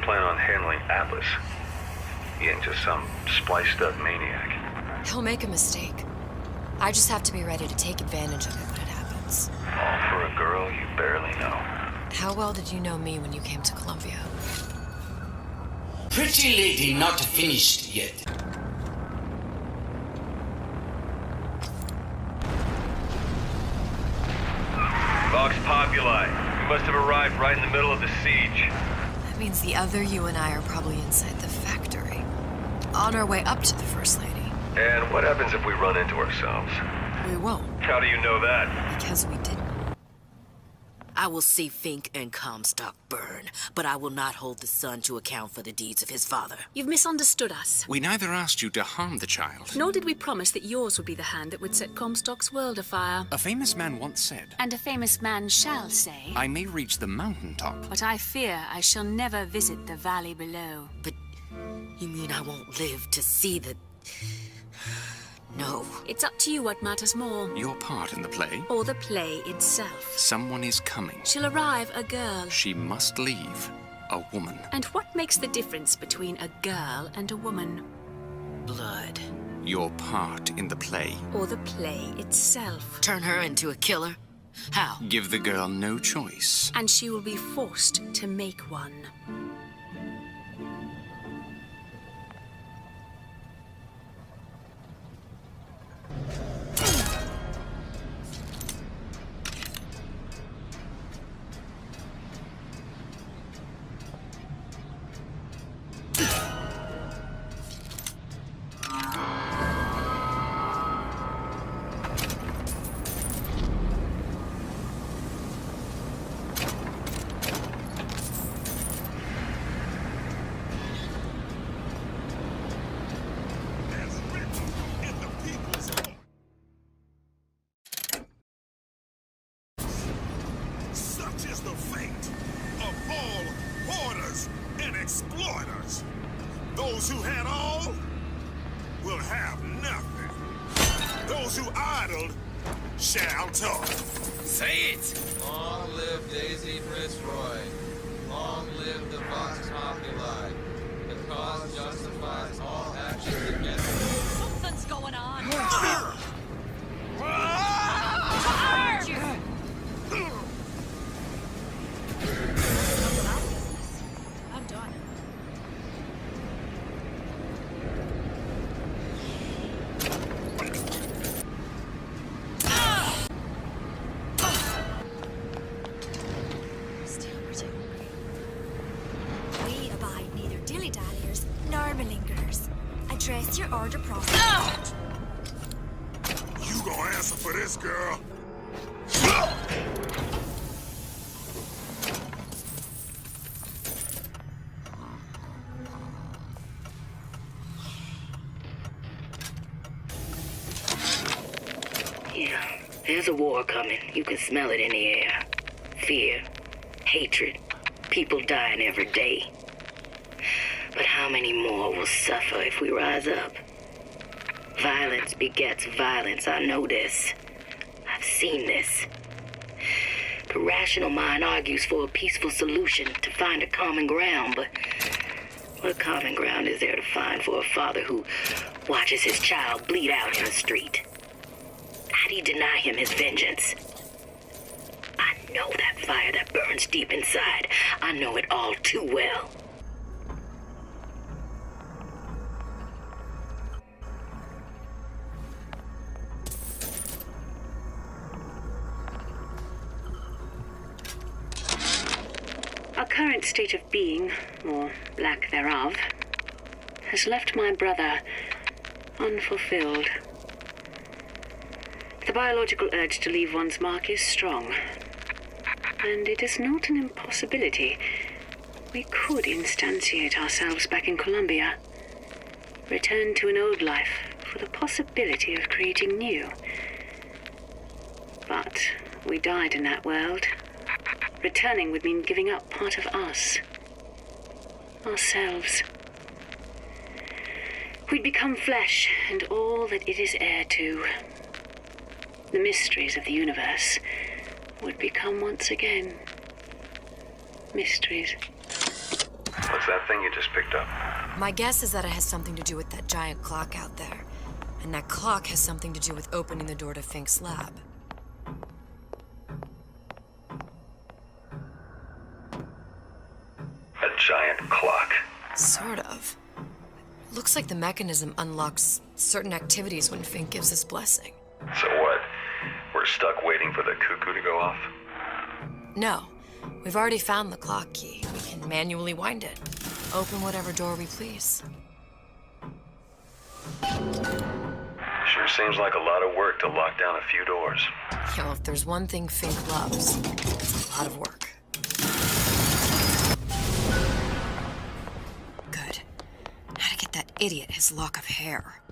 you plan on handling Atlas? He ain't just some spliced-up maniac. He'll make a mistake. I just have to be ready to take advantage of it when it happens. All for a girl you barely know. How well did you know me when you came to Columbia? Pretty lady not finished yet. Vox Populi. We must have arrived right in the middle of the siege. That means the other you and I are probably inside the factory. On our way up to the First Lady. And what happens if we run into ourselves? We won't. How do you know that? Because we didn't. I will see Fink and Comstock burn, but I will not hold the son to account for the deeds of his father. You've misunderstood us. We neither asked you to harm the child. Nor did we promise that yours would be the hand that would set Comstock's world afire. A famous man once said, And a famous man shall say, I may reach the mountaintop, but I fear I shall never visit the valley below. But you mean I won't live to see the... No. It's up to you what matters more. Your part in the play? Or the play itself. Someone is coming. She'll arrive a girl. She must leave a woman. And what makes the difference between a girl and a woman? Blood. Your part in the play. Or the play itself. Turn her into a killer? How? Give the girl no choice. And she will be forced to make one. Is the fate of all hoarders and exploiters. Those who had all will have nothing. Those who idled shall talk. Say it! Long live Daisy Fitzroy. Long live the Vox Populi. The cause justifies all actions against it. Something's going on. I'm done. Still pretty hungry. We abide neither dilly-dalliers nor malingerers. Address your order properly. You gonna answer for this, girl? Yeah, there's a war coming. You can smell it in the air. Fear, hatred, people dying every day. But how many more will suffer if we rise up? Violence begets violence, I know this. I've seen this. The rational mind argues for a peaceful solution to find a common ground, but what common ground is there to find for a father who watches his child bleed out in the street? How do you deny him his vengeance? I know that fire that burns deep inside. I know it all too well. Our current state of being, or lack thereof, has left my brother unfulfilled. The biological urge to leave one's mark is strong, and it is not an impossibility. We could instantiate ourselves back in Columbia, return to an old life for the possibility of creating new. But we died in that world. Returning would mean giving up part of us. Ourselves. We'd become flesh and all that it is heir to. The mysteries of the universe would become once again mysteries. What's that thing you just picked up? My guess is that it has something to do with that giant clock out there. And that clock has something to do with opening the door to Fink's lab. A giant clock. Sort of. Looks like the mechanism unlocks certain activities when Fink gives his blessing. So what? We're stuck waiting for the cuckoo to go off? No. We've already found the clock key. We can manually wind it. Open whatever door we please. Sure seems like a lot of work to lock down a few doors. Yeah, well, if there's one thing Fink loves, it's a lot of work. Good. How to get that idiot his lock of hair.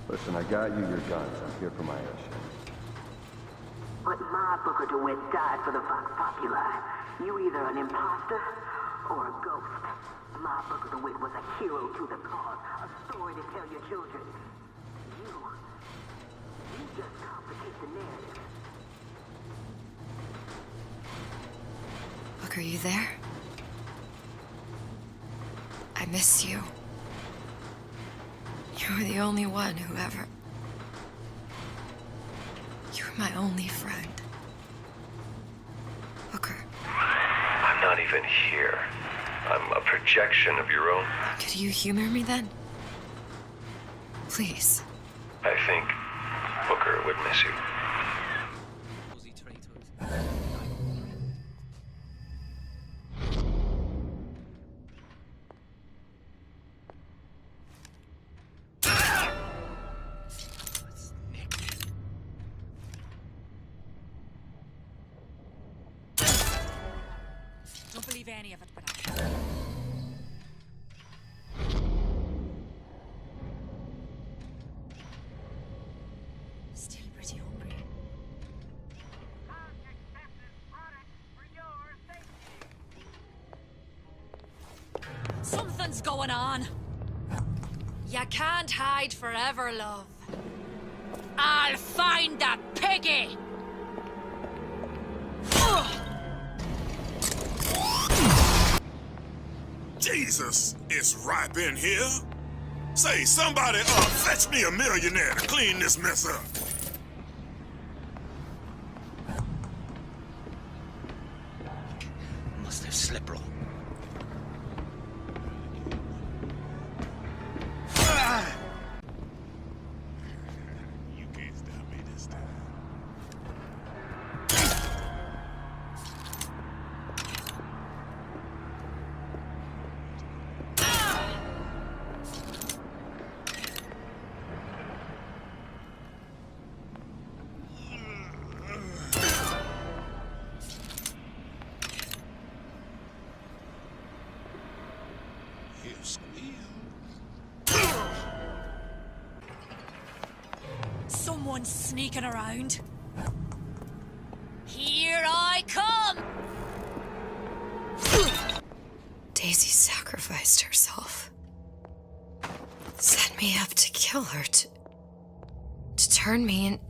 Listen, I got you your guns. I'm here for my airship. But my Booker DeWitt died for the Vox Populi. You either an imposter or a ghost. My Booker DeWitt was a hero to the cause, a story to tell your children. You just complicate the narrative. Look, are you there? I miss you. You were the only one who ever... You were my only friend. Booker. I'm not even here. I'm a projection of your own. Could you humor me then? Please. I think Booker would miss you. Don't believe any of it, but Still pretty hungry. something's going on. You can't hide forever, love. I'll find that piggy! Jesus, it's ripe in here. Say, somebody, fetch me a millionaire to clean this mess up. Must have slept wrong. You can't stop me this time. He'll squeal. Someone's sneaking around. Here I come! Daisy sacrificed herself. Set me up to kill her, to turn me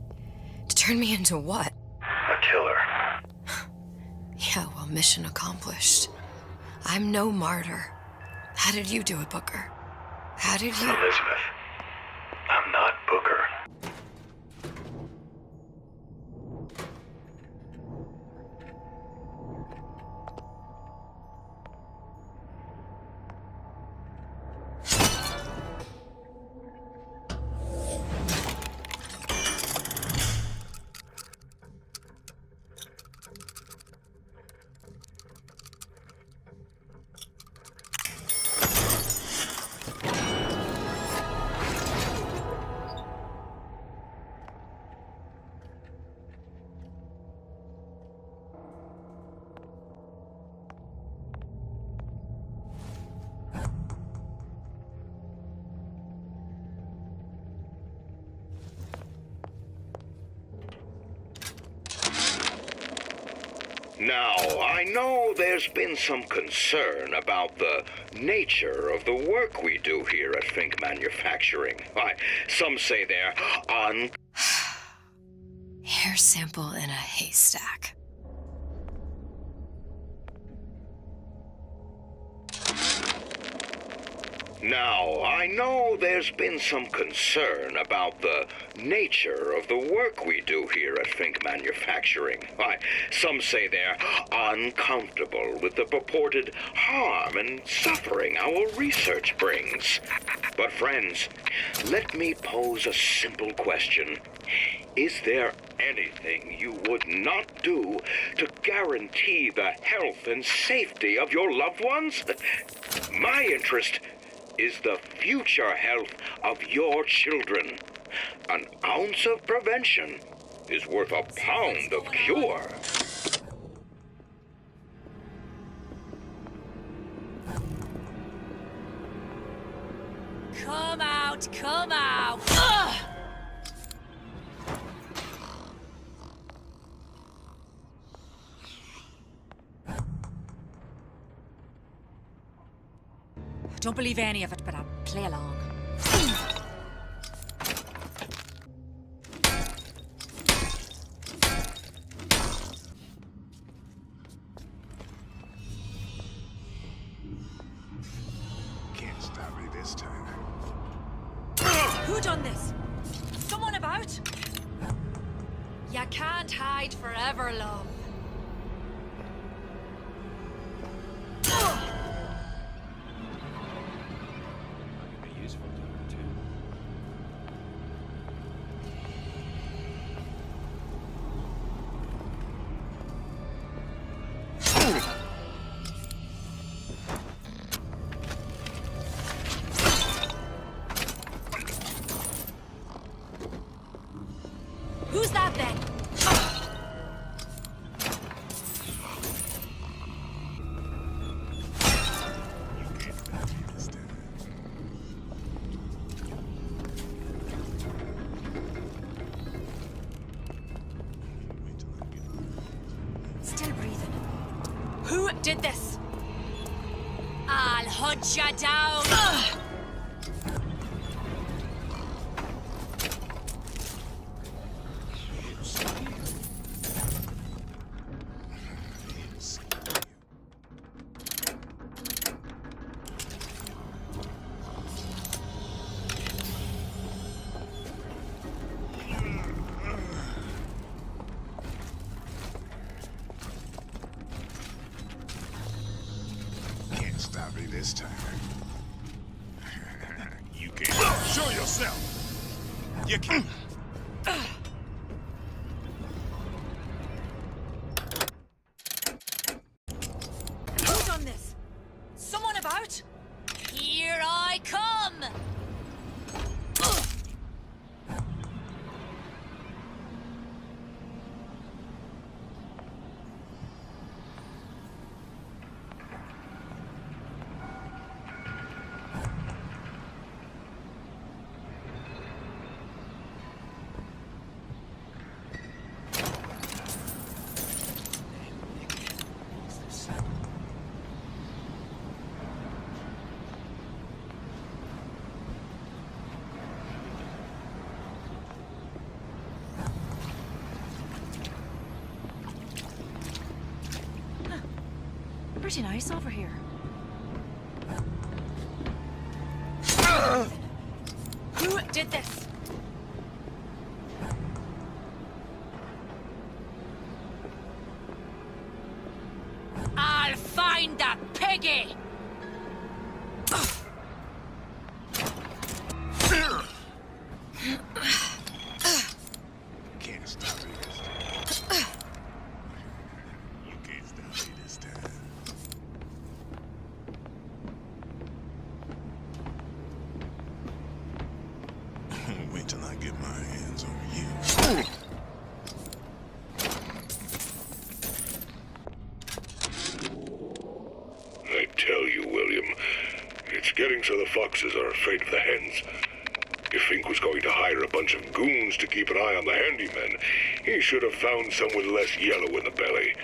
into what? A killer. Yeah, well, mission accomplished. I'm no martyr. How did you do it, Booker? How did you... Elizabeth, I'm not Booker. Now, I know there's been some concern about the nature of the work we do here at Fink Manufacturing. Why, some say they're Hair sample in a haystack. Now, I know there's been some concern about the nature of the work we do here at Fink Manufacturing. Why, some say they're uncomfortable with the purported harm and suffering our research brings. But friends, let me pose a simple question. Is there anything you would not do to guarantee the health and safety of your loved ones? My interest is the future health of your children. An ounce of prevention is worth a pound of cure. Come out, come out! Ugh! Don't believe any of it, but I'll play along. Can't stop me this time. Who done this? Someone about? You can't hide forever, love. Who's that then? Still breathing. Who did this? I'll hunt you down. Can't stop me this time. You can't. Show yourself. You can't. Who done this? Someone about? Here I come! Pretty nice over here. Who did this? I'll find that piggy! Can't stop me this time. You can't stop me this time. Wait till I get my hands on you. I tell you, William, it's getting so the foxes are afraid of the hens. If Fink was going to hire a bunch of goons to keep an eye on the handymen, he should have found some with less yellow in the belly.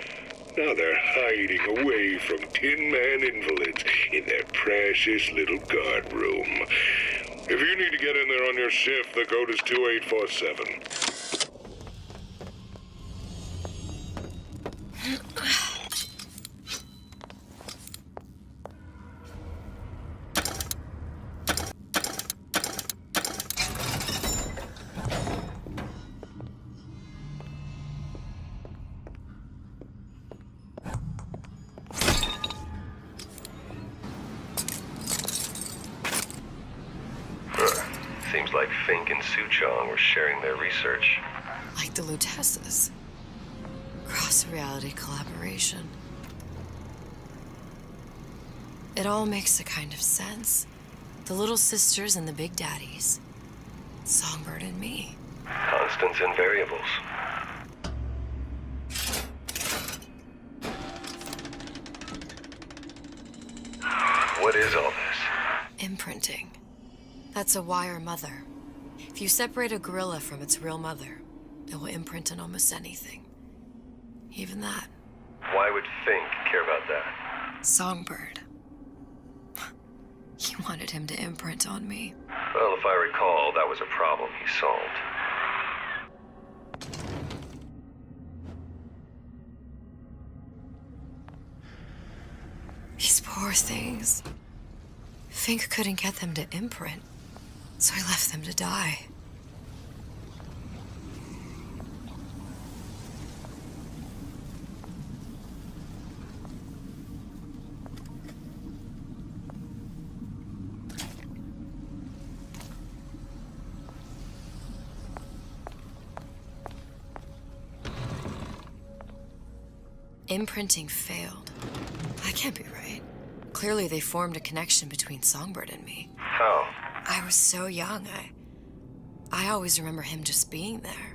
Now they're hiding away from Tin Man invalids in their precious little guard room. If you need to get in there on your shift, the code is 2847. Seems like Fink and Suchong were sharing their research. Like the Lutesses. Cross-reality collaboration. It all makes a kind of sense. The little sisters and the big daddies. Songbird and me. Constants and variables. What is all this? Imprinting. That's a wire mother. If you separate a gorilla from its real mother, it will imprint on almost anything. Even that. Why would Fink care about that? Songbird. He wanted him to imprint on me. Well, if I recall, that was a problem he solved. These poor things. Fink couldn't get them to imprint, so I left them to die. Imprinting failed. That can't be right. Clearly they formed a connection between Songbird and me. How? I was so young, I always remember him just being there.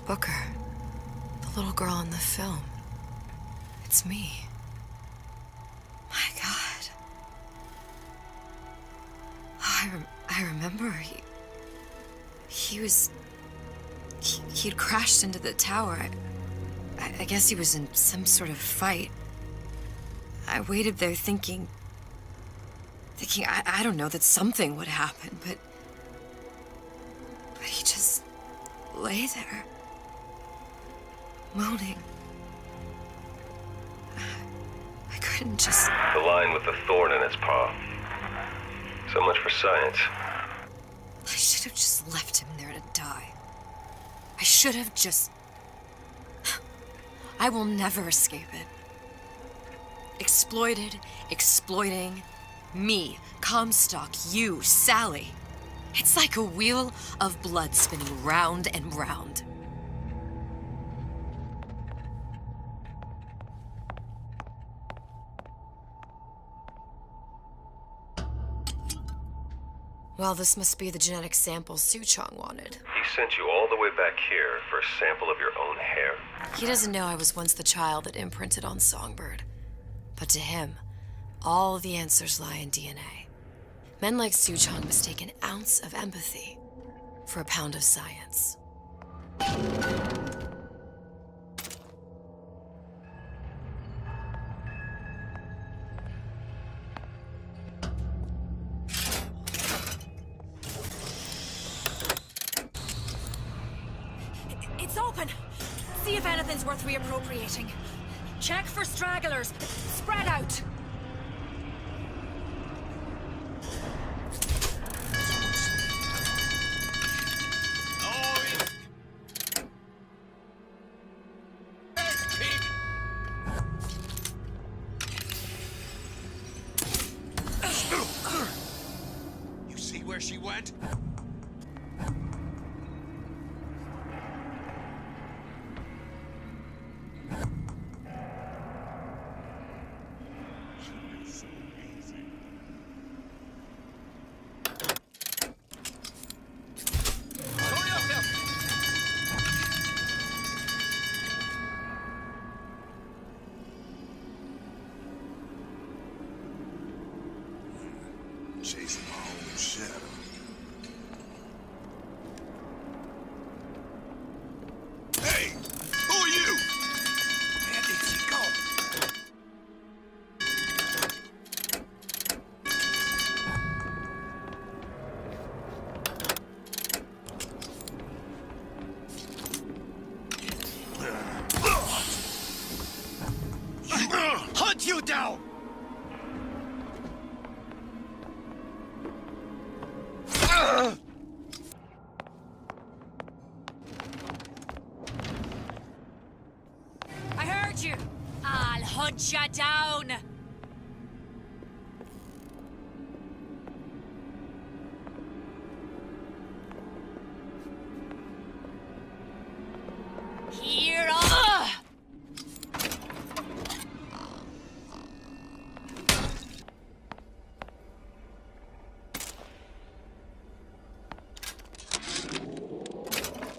Booker, the little girl in the film. It's me. My God. I remember he'd crashed into the tower. I guess he was in some sort of fight. I waited there thinking I don't know, that something would happen, but he just lay there, moaning. I couldn't just... The line with the thorn in its paw. So much for science. I should have just left him there to die. I should have just... I will never escape it. Exploited, exploiting, me, Comstock, you, Sally. It's like a wheel of blood spinning round and round. Well, this must be the genetic sample Suchong wanted. He sent you all the way back here for a sample of your own hair. He doesn't know I was once the child that imprinted on Songbird. But to him, all the answers lie in DNA. Men like Suchong mistake an ounce of empathy for a pound of science. It's open. See if anything's worth reappropriating. Check for stragglers. Spread out. You see where she went? chasing my own shadow. Hey! Who are you? Where did she go? Hunt you down! I heard you. I'll hunt ya down. Here I...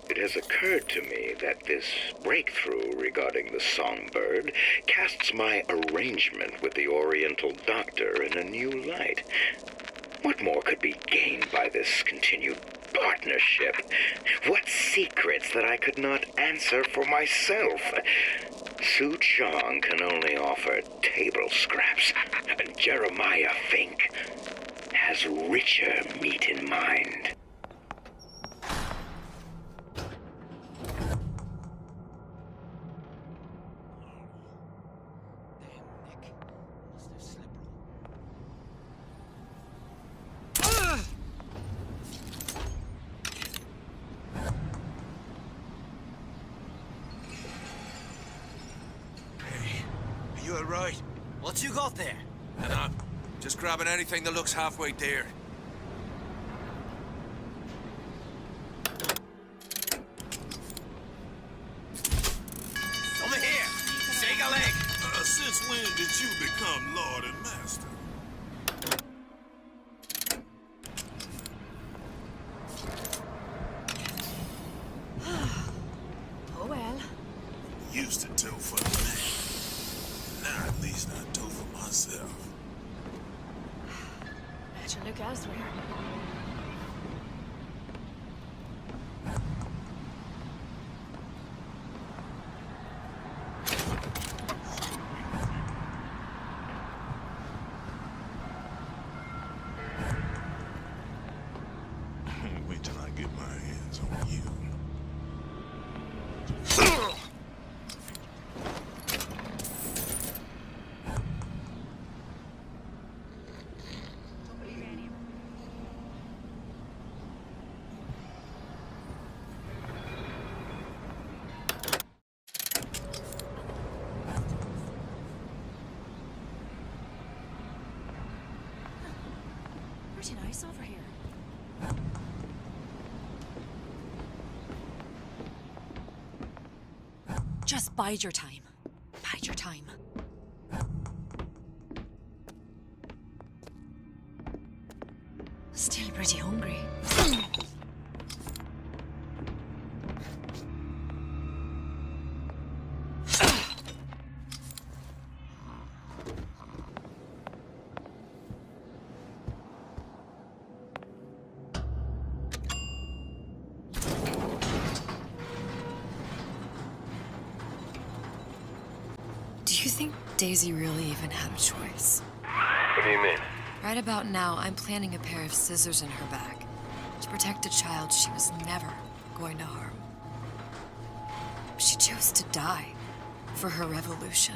It has occurred to me that this breakthrough regarding the songbird casts my arrangement with the Oriental Doctor in a new light. What more could be gained by this continued partnership? What secrets that I could not answer for myself? Su Chong can only offer table scraps, and Jeremiah Fink has richer meat in mind. You alright? What you got there? And I'm just grabbing anything that looks halfway there. Over here! Shake a leg! Since when did you become Lord and Master? Oh well. Used to tow for the man. Now at least I tow for myself. I should look elsewhere. Wait till I get my hands on you. Pretty nice over here. Just bide your time. Bide your time. Still pretty hungry. Do you think Daisy really even had a choice? What do you mean? Right about now, I'm planting a pair of scissors in her back to protect a child she was never going to harm. She chose to die for her revolution.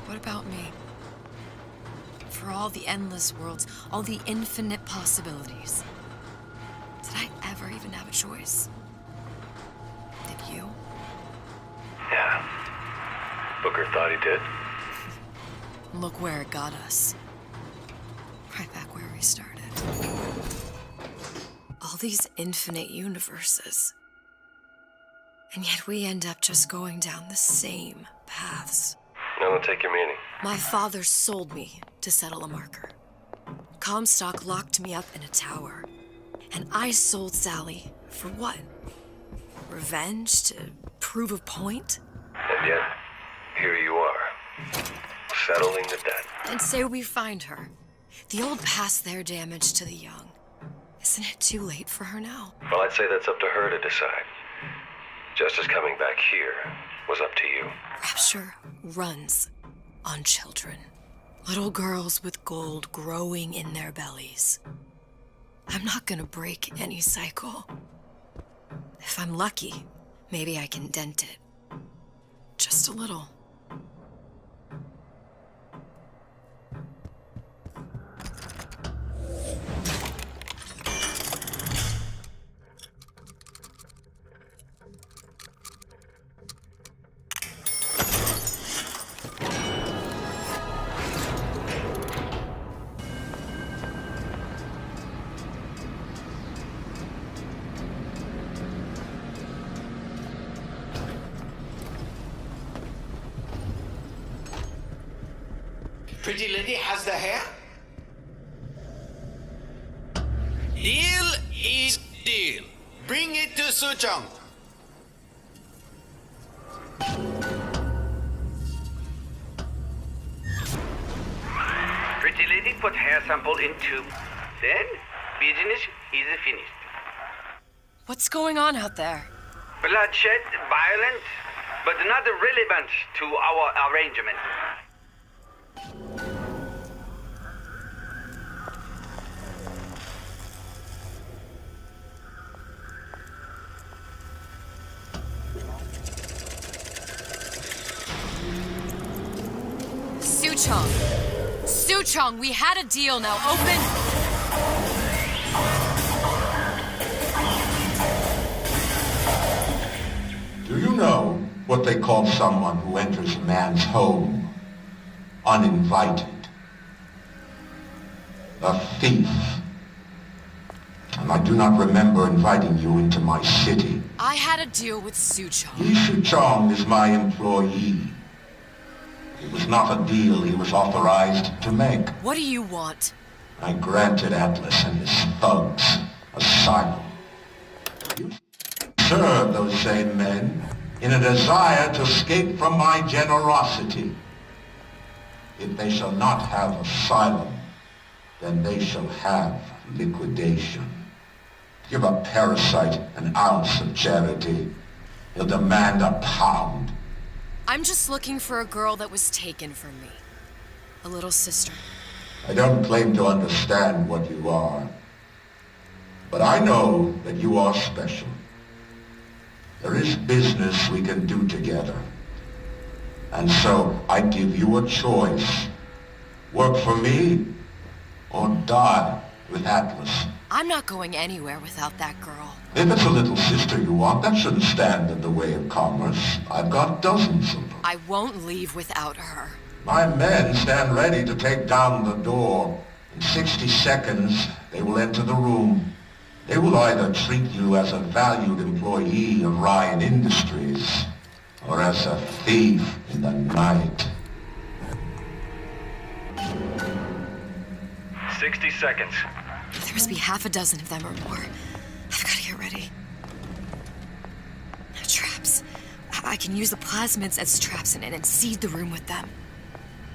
What about me? For all the endless worlds, all the infinite possibilities. Did I ever even have a choice? Did you? Yeah. Booker thought he did. Look where it got us. Right back where we started. All these infinite universes. And yet we end up just going down the same paths. I don't take your meaning. My father sold me to settle a marker. Comstock locked me up in a tower. And I sold Sally for what? Revenge? To prove a point? And yet, here you are, settling the debt. And say we find her. The old past their damage to the young. Isn't it too late for her now? Well, I'd say that's up to her to decide. Justice coming back here was up to you. Rapture runs on children. Little girls with gold growing in their bellies. I'm not gonna break any cycle. If I'm lucky, maybe I can dent it. Just a little. Pretty lady has the hair? Deal is deal. Bring it to Suchong. Pretty lady put hair sample in tube. Then, business is finished. What's going on out there? Bloodshed, violent, but not relevant to our arrangement. Suchong, we had a deal, now open... Do you know what they call someone who enters a man's home uninvited? A thief. And I do not remember inviting you into my city. I had a deal with Suchong. Li Suchong is my employee. It was not a deal he was authorized to make. What do you want? I granted Atlas and his thugs asylum. You serve those same men in a desire to escape from my generosity. If they shall not have asylum, then they shall have liquidation. Give a parasite an ounce of charity, he'll demand a pound. I'm just looking for a girl that was taken from me. A little sister. I don't claim to understand what you are, but I know that you are special. There is business we can do together. And so I give you a choice. Work for me, or die with Atlas. I'm not going anywhere without that girl. If it's a little sister you want, that shouldn't stand in the way of commerce. I've got dozens of them. I won't leave without her. My men stand ready to take down the door. In 60 seconds, they will enter the room. They will either treat you as a valued employee of Ryan Industries, or as a thief in the night. 60 seconds. There must be half a dozen of them or more. I've got to get ready. Traps. I can use the plasmids as traps and seed the room with them.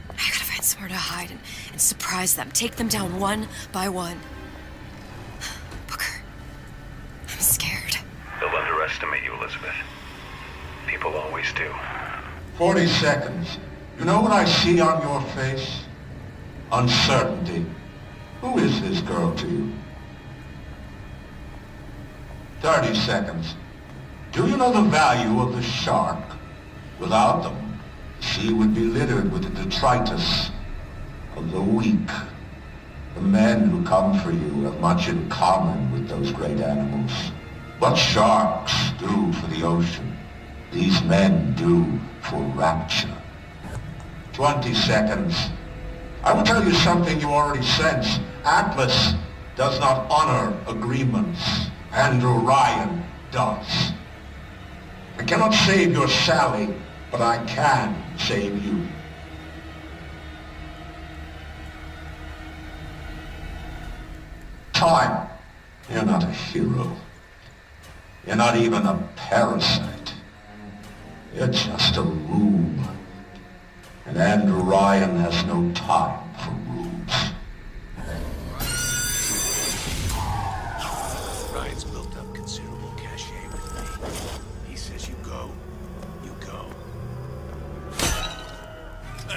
I gotta find somewhere to hide and surprise them. Take them down one by one. Booker. I'm scared. They'll underestimate you, Elizabeth. People always do. 40 seconds. You know what I see on your face? Uncertainty. Who is this girl to you? 30 seconds. Do you know the value of the shark? Without them, the sea would be littered with the detritus of the weak. The men who come for you have much in common with those great animals. What sharks do for the ocean, these men do for rapture. 20 seconds. I will tell you something you already sense. Atlas does not honor agreements. Andrew Ryan does. I cannot save your Sally, but I can save you. Time. You're not a hero. You're not even a parasite. You're just a room. And Andrew Ryan has no time for rooms.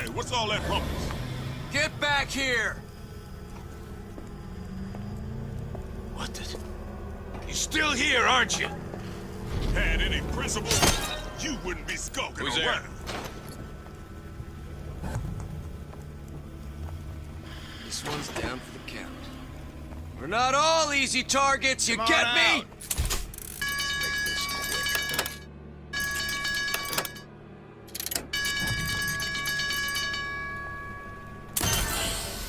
Hey, what's all that rumpus? Get back here! What the... You're still here, aren't you? Had any principle, you wouldn't be skulking Who's around. This one's down for the count. We're not all easy targets, you Come get on me? out. Let's make this quick.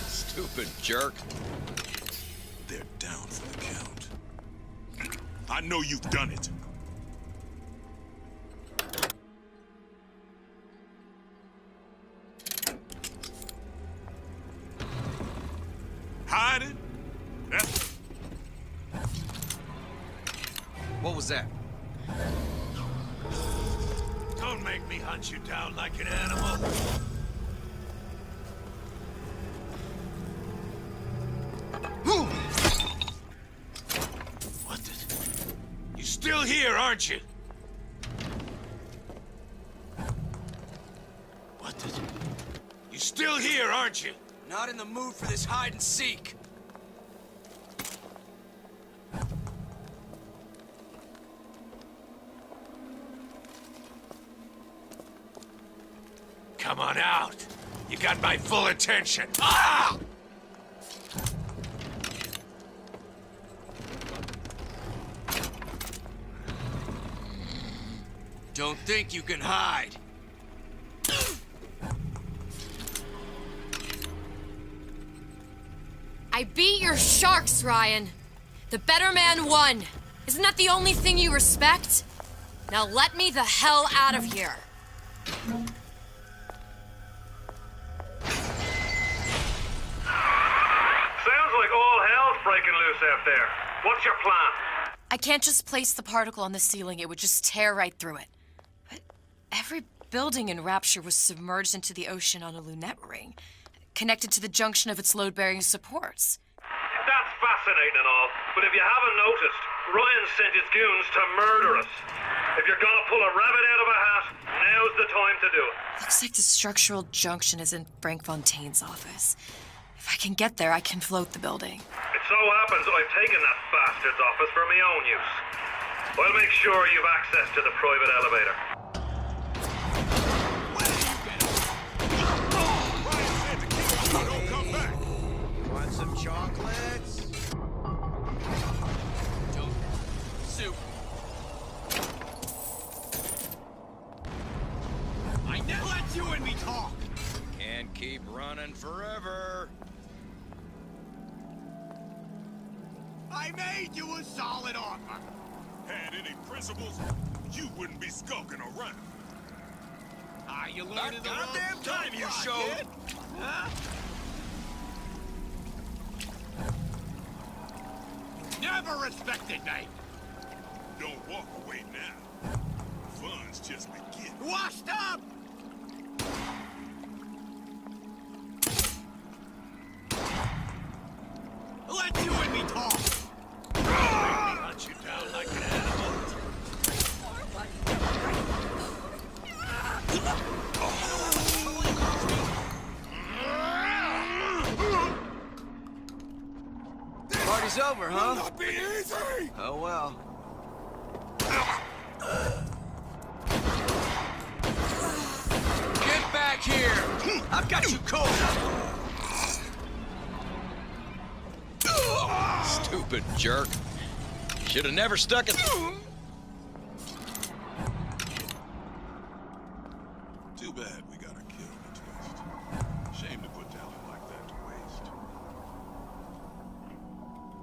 Stupid jerk. They're down for the count. I know you've done it. Hiding? That's... What was that? Don't make me hunt you down like an animal. What the... You're still here, aren't you? What the... You're still here, aren't you? Not in the mood for this hide and seek. Come on out. You got my full attention. Ah! Don't think you can hide. I beat your sharks, Ryan. The better man won. Isn't that the only thing you respect? Now let me the hell out of here. Sounds like all hell's breaking loose out there. What's your plan? I can't just place the particle on the ceiling. It would just tear right through it. But every building in Rapture was submerged into the ocean on a lunette ring, connected to the junction of its load-bearing supports. That's fascinating and all, but if you haven't noticed, Ryan sent his goons to murder us. If you're gonna pull a rabbit out of a hat, now's the time to do it. Looks like the structural junction is in Frank Fontaine's office. If I can get there, I can float the building. It so happens I've taken that bastard's office for my own use. I'll make sure you've access to the private elevator. Don't come back. Want some chocolates? Soup. I never let you and me talk. Can't keep running forever. I made you a solid offer. Had any principles, you wouldn't be skulking around. Ah, you learned in the goddamn time you showed. Huh? Never respected me. Don't walk away now. Fun's just beginning. Washed up. Let you and me talk. Make me hunt you down like an animal. Party's over, huh? Not be easy. Oh well. Get back here! I've got you covered. Stupid jerk. Should have never stuck it. Too bad we gotta kill the twist. Shame to put talent like that to waste.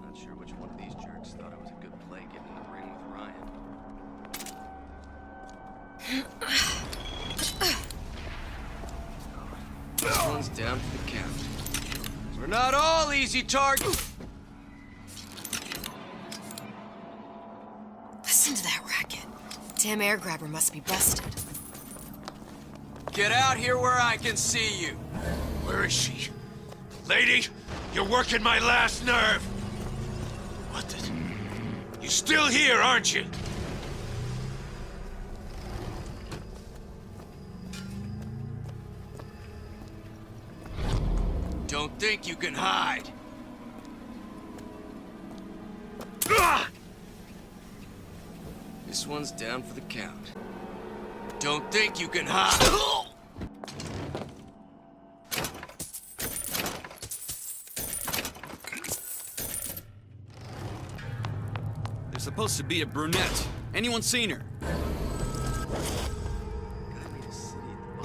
Not sure which one of these jerks thought it was a good play getting in the ring with Ryan. This one's down for the count. We're not all easy targets. Listen to that racket. Damn air grabber must be busted. Get out here where I can see you. Where is she? Lady, you're working my last nerve. What the... You're still here, aren't you? Don't think you can hide. This one's down for the count. Don't think you can hide. There's supposed to be a brunette. Anyone seen her?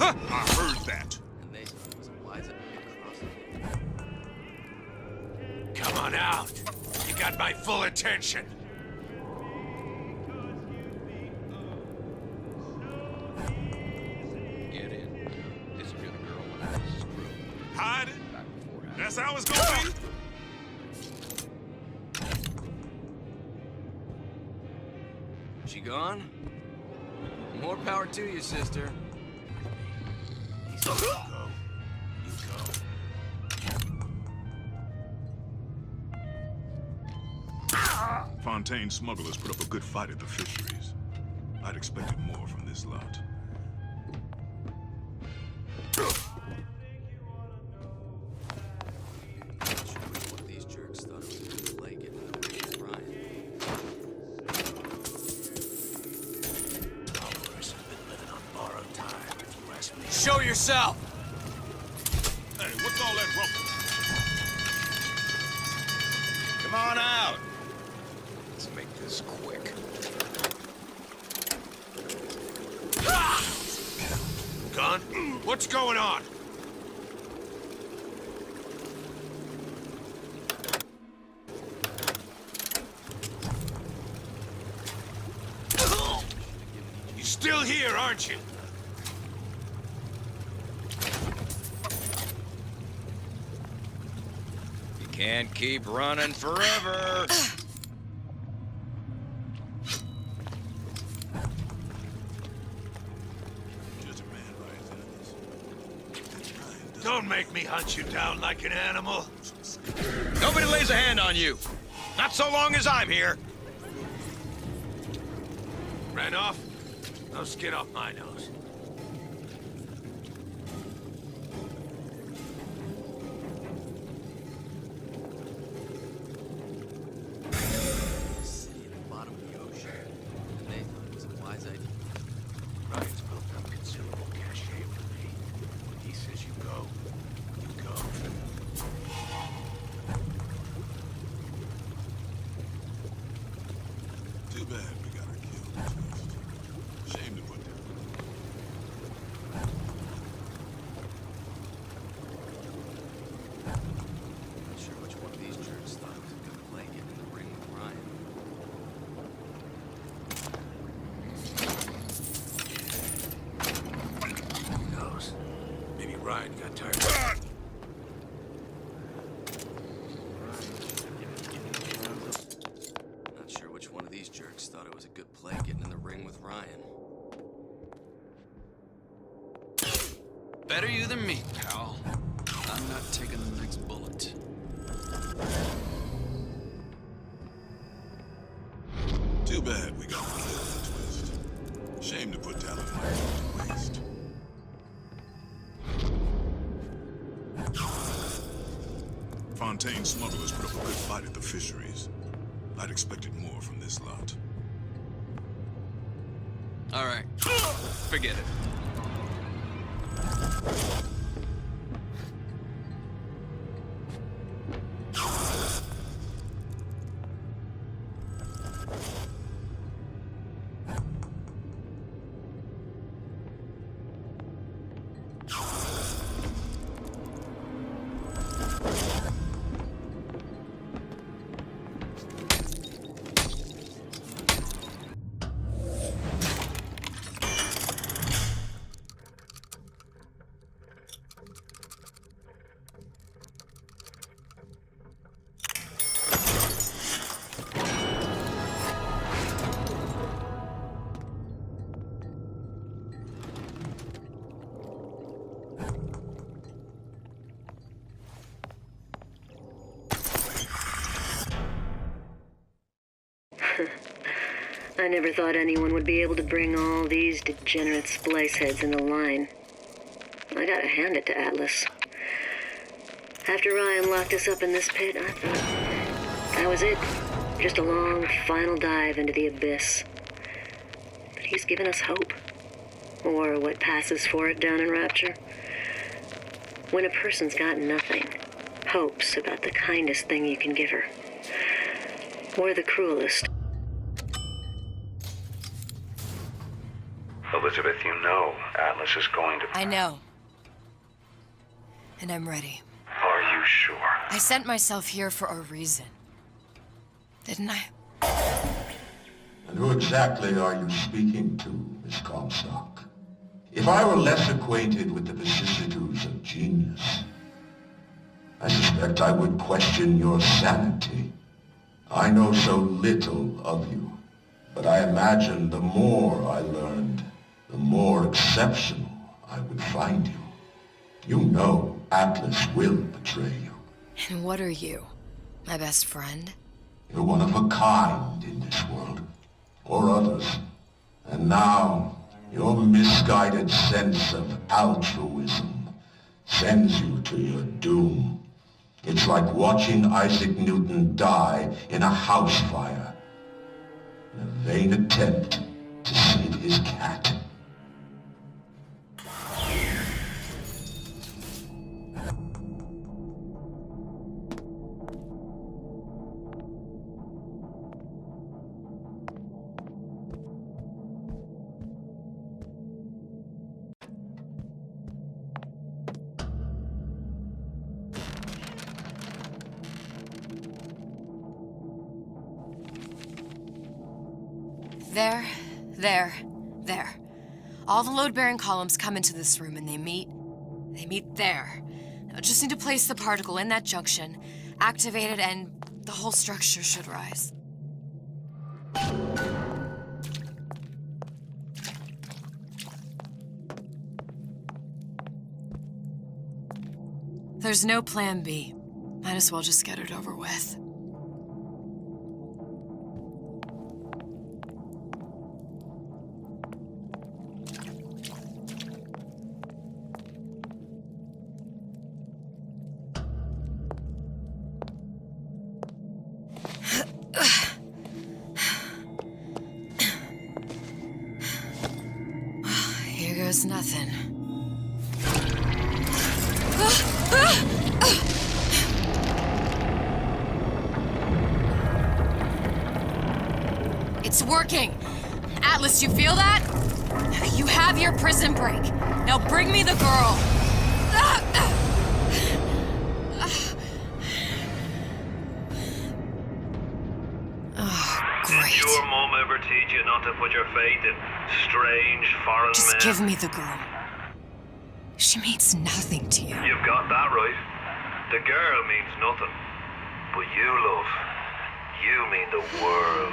I heard that. Come on out. You got my full attention. Get in. Disappear the girl when Atlas is through. Hide it? That's how it's gonna be? She gone? More power to you, sister. You go. Fontaine smugglers put up a good fight at the fisheries. I'd expected more from this lot. One of these jerks thought it was a good play getting in the ring with Ryan. Followers have been living on borrowed time, if you ask me. Show yourself! Hey, what's all that rumpus? Come on out. Let's make this quick. Gun? What's going on? You're still here, aren't you? You can't keep running forever. Don't make me hunt you down like an animal. Nobody lays a hand on you. Not so long as I'm here. Ran off? No skin off my nose. City at the bottom of the ocean. And they thought it was a wise idea. Ryan's built up considerable cachet with me. When he says you go, you go. Too bad we got her killed first. Shame to put that. Not sure which one of these jerks thought it was a good play getting in the ring with Ryan. Who knows? Maybe Ryan got tired. Not sure which one of these jerks thought it was a good play getting in the ring with Ryan. Better you than me, pal. I'm not taking the next bullet. Too bad we got her killed in a twist. Shame to put talent like that to waste. Fontaine smugglers put up a good fight at the fisheries. I'd expected more from this lot. All right. Forget it. I never thought anyone would be able to bring all these degenerate splice heads into line. I gotta hand it to Atlas. After Ryan locked us up in this pit, I thought that was it. Just a long, final dive into the abyss. But he's given us hope. Or what passes for it down in Rapture. When a person's got nothing, hope's about the kindest thing you can give her. Or the cruelest. Elizabeth, you know Atlas is going to... I know. And I'm ready. Are you sure? I sent myself here for a reason. Didn't I? And who exactly are you speaking to, Miss Comstock? If I were less acquainted with the vicissitudes of genius, I suspect I would question your sanity. I know so little of you, but I imagine the more I learned, the more exceptional I would find you. You know Atlas will betray you. And what are you? My best friend? You're one of a kind in this world, or others. And now, your misguided sense of altruism sends you to your doom. It's like watching Isaac Newton die in a house fire, in a vain attempt to save his cat. There. All the load-bearing columns come into this room and they meet there. Now, just need to place the particle in that junction, activate it, and the whole structure should rise. There's no plan B. Might as well just get it over with. Here goes nothing. It's working! Atlas, you feel that? You have your prison break. Now bring me the girl. Did your mom ever teach you not to put your faith in strange foreign men? Just give me the girl. She means nothing to you. You've got that right. The girl means nothing. But you, love, you mean the world.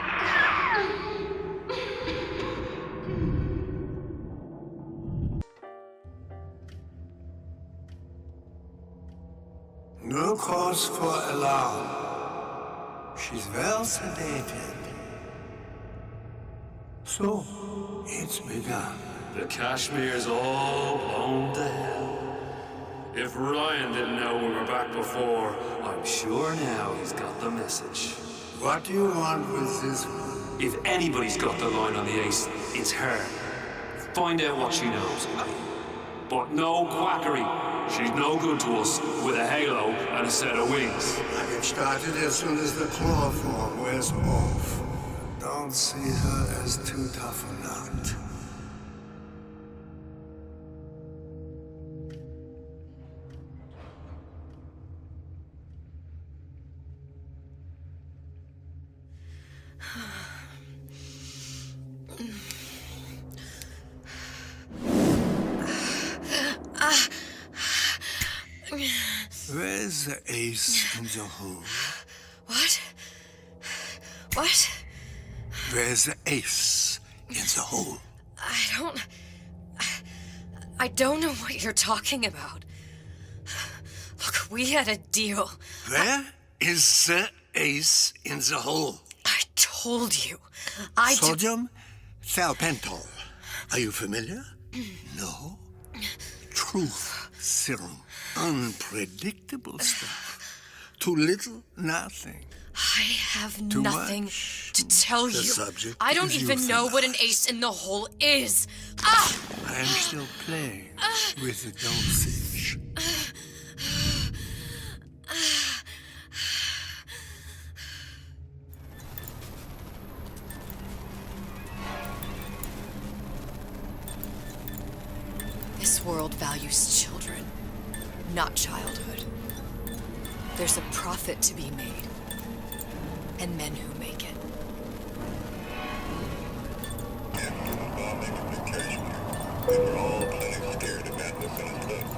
No cause for alarm. She's well sedated. So, it's begun. The Kashmir's all blown to hell. If Ryan didn't know we were back before, I'm sure now he's got the message. What do you want with this one? If anybody's got the line on the ace, it's her. Find out what she knows. But no quackery. She's no good to us with a halo and a set of wings. I get started as soon as the claw form wears off. Don't see her as too tough a nut. Where's the ace in the hole? What? What? Where's the ace in the hole? I don't know what you're talking about. Look, we had a deal. Where is the ace in the hole? I told you. Sodium thiopental. Are you familiar? No. Truth Some unpredictable stuff. Too little, nothing. I have Too nothing much. to tell The you. subject I don't is even know what an ace in the hole is. Ah! I am still playing with the dosage. This world values children, not childhood. There's a profit to be made, and men who make it. After the bombing of the Kirchner, we were all plenty scared of Atlas and his thugs.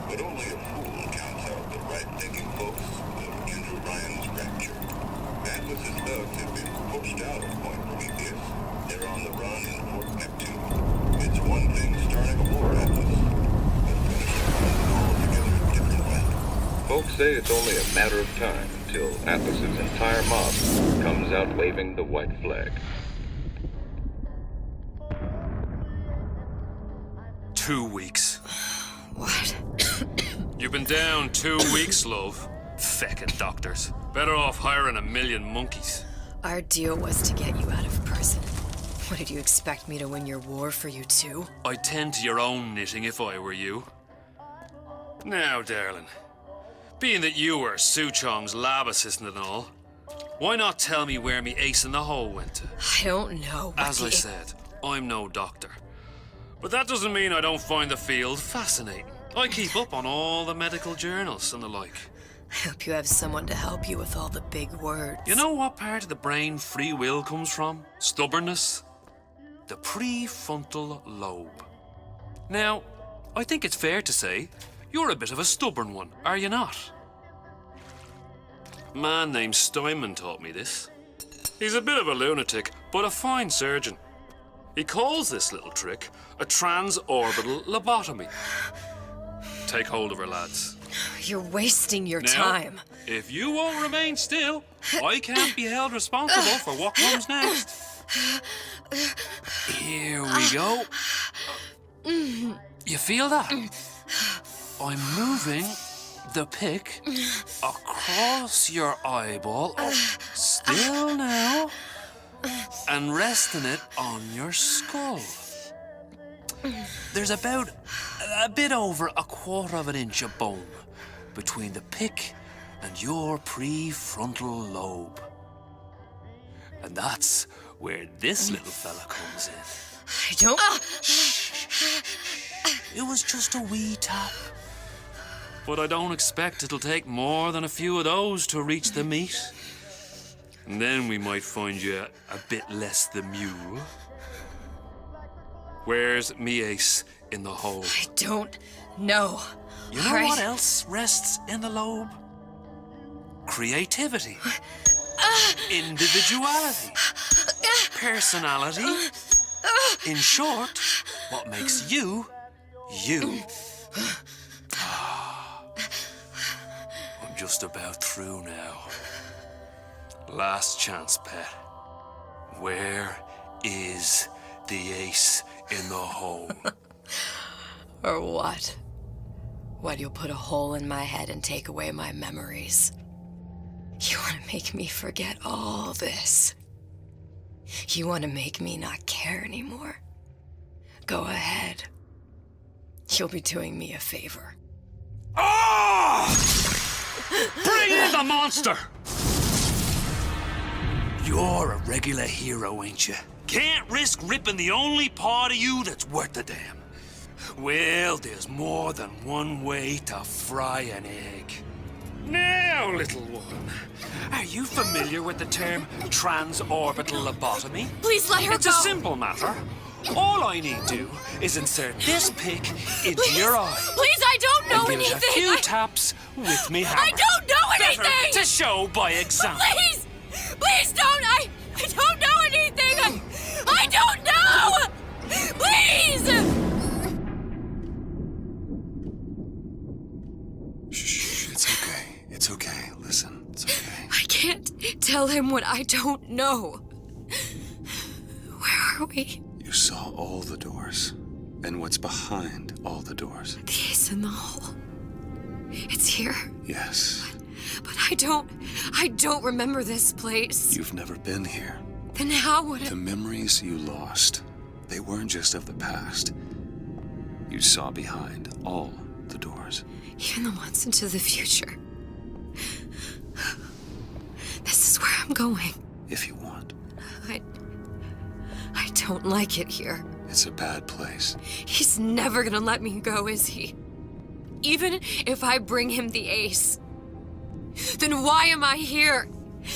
But only a fool counts out the right-thinking folks of Andrew Ryan's rapture. Atlas's thugs have been pushed out of Point Prometheus. They're on the run in Fort Neptune. It's one thing starting a war, Atlas, but finishing one is altogether a different matter. Folks say it's only a matter of time until Atlas's entire mob comes out waving the white flag. 2 weeks. What? You've been down 2 weeks, love. Feckin' doctors. Better off hiring 1,000,000 monkeys. Our deal was to get you out of prison. What, did you expect me to win your war for you too? I'd tend to your own knitting if I were you. Now, darling, being that you were Suchong's lab assistant and all, why not tell me where me ace in the hole went to? I don't know. As I said, I'm no doctor. But that doesn't mean I don't find the field fascinating. I keep up on all the medical journals and the like. I hope you have someone to help you with all the big words. You know what part of the brain free will comes from? Stubbornness? The prefrontal lobe. Now, I think it's fair to say you're a bit of a stubborn one, are you not? A man named Steinman taught me this. He's a bit of a lunatic, but a fine surgeon. He calls this little trick a transorbital lobotomy. Take hold of her, lads. You're wasting your Now, time. If you won't remain still, I can't be held responsible for what comes next. Here we go. You feel that? I'm moving the pick across your eyeball, still now, and resting it on your skull. There's about a bit over 1/4 inch of bone between the pick and your prefrontal lobe. And that's where this little fella comes in. I don't... It was just a wee tap. But I don't expect it'll take more than a few of those to reach the meat. And then we might find you a bit less the mule. Where's me ace in the hole? I don't know. You know what else rests in the lobe? Creativity. Individuality. Personality. In short, what makes you, you. I'm just about through now. Last chance, pet. Where is the ace in the hole? Or what? What, you'll put a hole in my head and take away my memories? You want to make me forget all this? You want to make me not care anymore? Go ahead. You'll be doing me a favor. Ah! Bring in the monster! You're a regular hero, ain't you? Can't risk ripping the only part of you that's worth a damn. Well, there's more than one way to fry an egg. Now, little one, are you familiar with the term transorbital lobotomy? Please let her It's go. a simple matter. All I need do is insert this pick into your eye. Please, I don't know and give anything. it a few taps with me hammer. I don't know anything. Better to show by example. Please, please don't. I don't know anything. I don't know. Please. Shh, it's okay. It's okay. Listen, it's okay. I can't tell him what I don't know. Where are we? You saw all the doors. And what's behind all the doors? The ace in the hole. It's here. Yes. But I don't remember this place. You've never been here. Then how would The memories you lost, they weren't just of the past. You saw behind all the doors. Even the ones into the future. This is where I'm going. If you want. I don't like it here. It's a bad place. He's never gonna let me go, is he? Even if I bring him the ace. Then why am I here?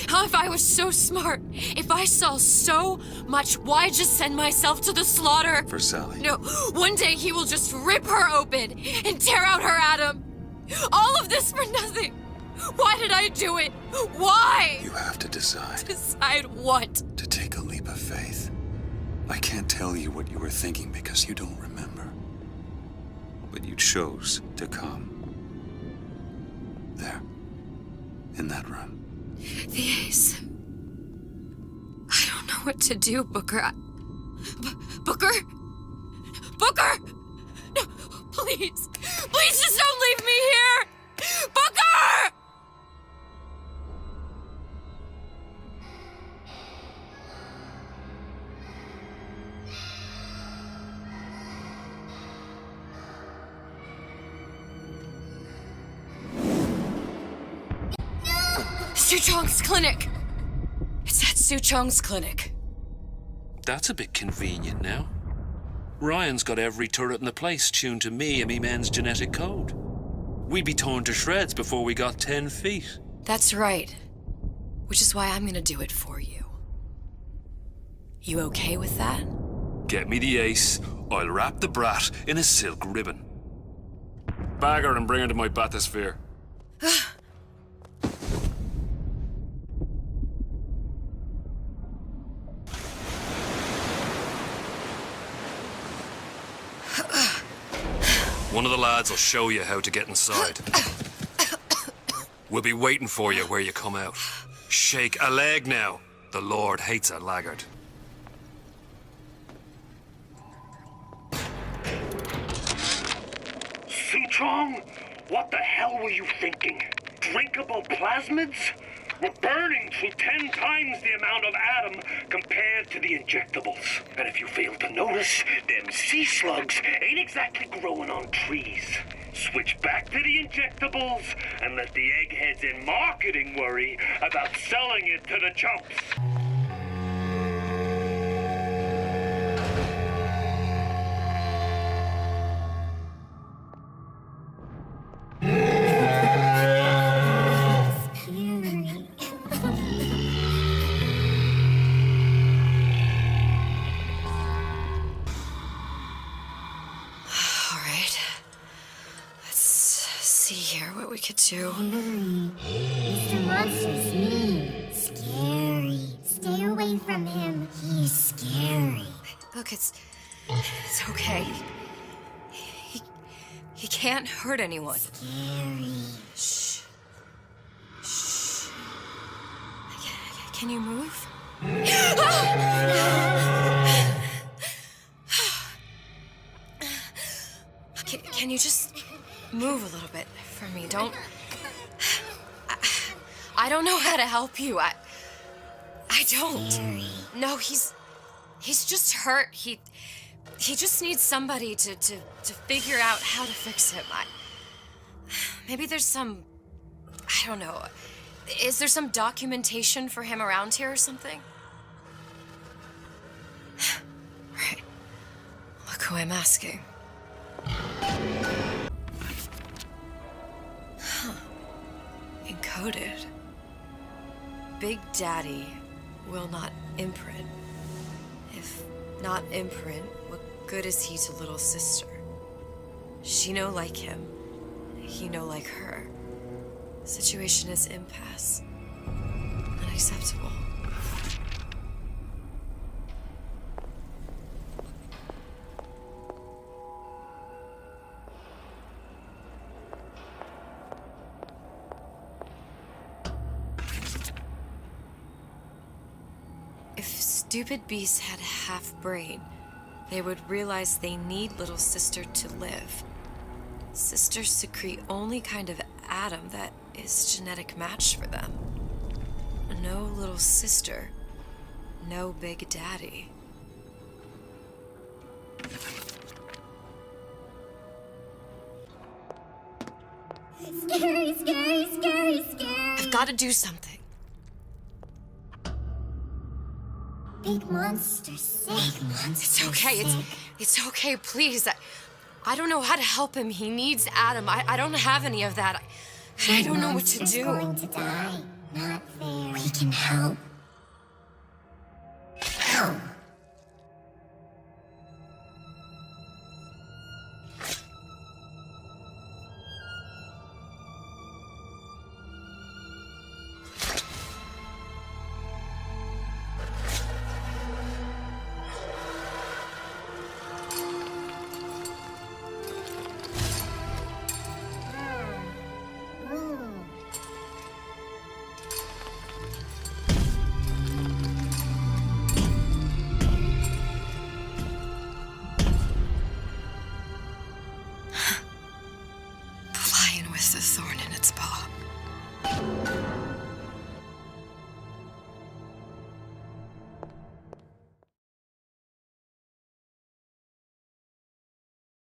How if I was so smart? If I saw so much, why just send myself to the slaughter? For Sally. No, one day he will just rip her open and tear out her atom. All of this for nothing. Why did I do it? Why? You have to decide. Decide what? To take a leap of faith. I can't tell you what you were thinking because you don't remember. But you chose to come. There. In that room. The ace. I don't know what to do, Booker. Booker? Booker! No, please. Please just don't leave me here! Booker! Suchong's clinic! It's at Suchong's clinic. That's a bit convenient now. Ryan's got every turret in the place tuned to me and me men's genetic code. We'd be torn to shreds before we got 10 feet. That's right. Which is why I'm gonna do it for you. You okay with that? Get me the ace, I'll wrap the brat in a silk ribbon. Bag her and bring her to my bathysphere. One of the lads will show you how to get inside. We'll be waiting for you where you come out. Shake a leg now. The Lord hates a laggard. Suchong, what the hell were you thinking? Drinkable plasmids? We're burning through 10 times the amount of atom compared to the injectables. And if you fail to notice, them sea slugs ain't exactly growing on trees. Switch back to the injectables and let the eggheads in marketing worry about selling it to the chumps. We could do. Mr. Monster's mean. Scary. Stay away from him. He's scary. Look, it's okay. He can't hurt anyone. Scary. Shh. Shh. Can you move? Can you just move a little bit for me? Don't... I don't know how to help you. I don't. Scary. No, he's just hurt. He just needs somebody to figure out how to fix him. Maybe there's some... I don't know. Is there some documentation for him around here or something? Right. Look who I'm asking. Huh. Encoded. Big Daddy will not imprint. If not imprint, what good is he to little sister? She no like him. He no like her. Situation is impasse. Unacceptable. If stupid beasts had a half brain, they would realize they need little sister to live. Sisters secrete only kind of atom that is genetic match for them. No little sister, no big daddy. Scary, scary, scary, scary. I've got to do something. Big monster sick. It's okay. It's okay, please. I don't know how to help him. He needs Adam. I don't have any of that. I don't know what to do. Going to die. Not fair. We can help. Help. The lion with the thorn in its paw.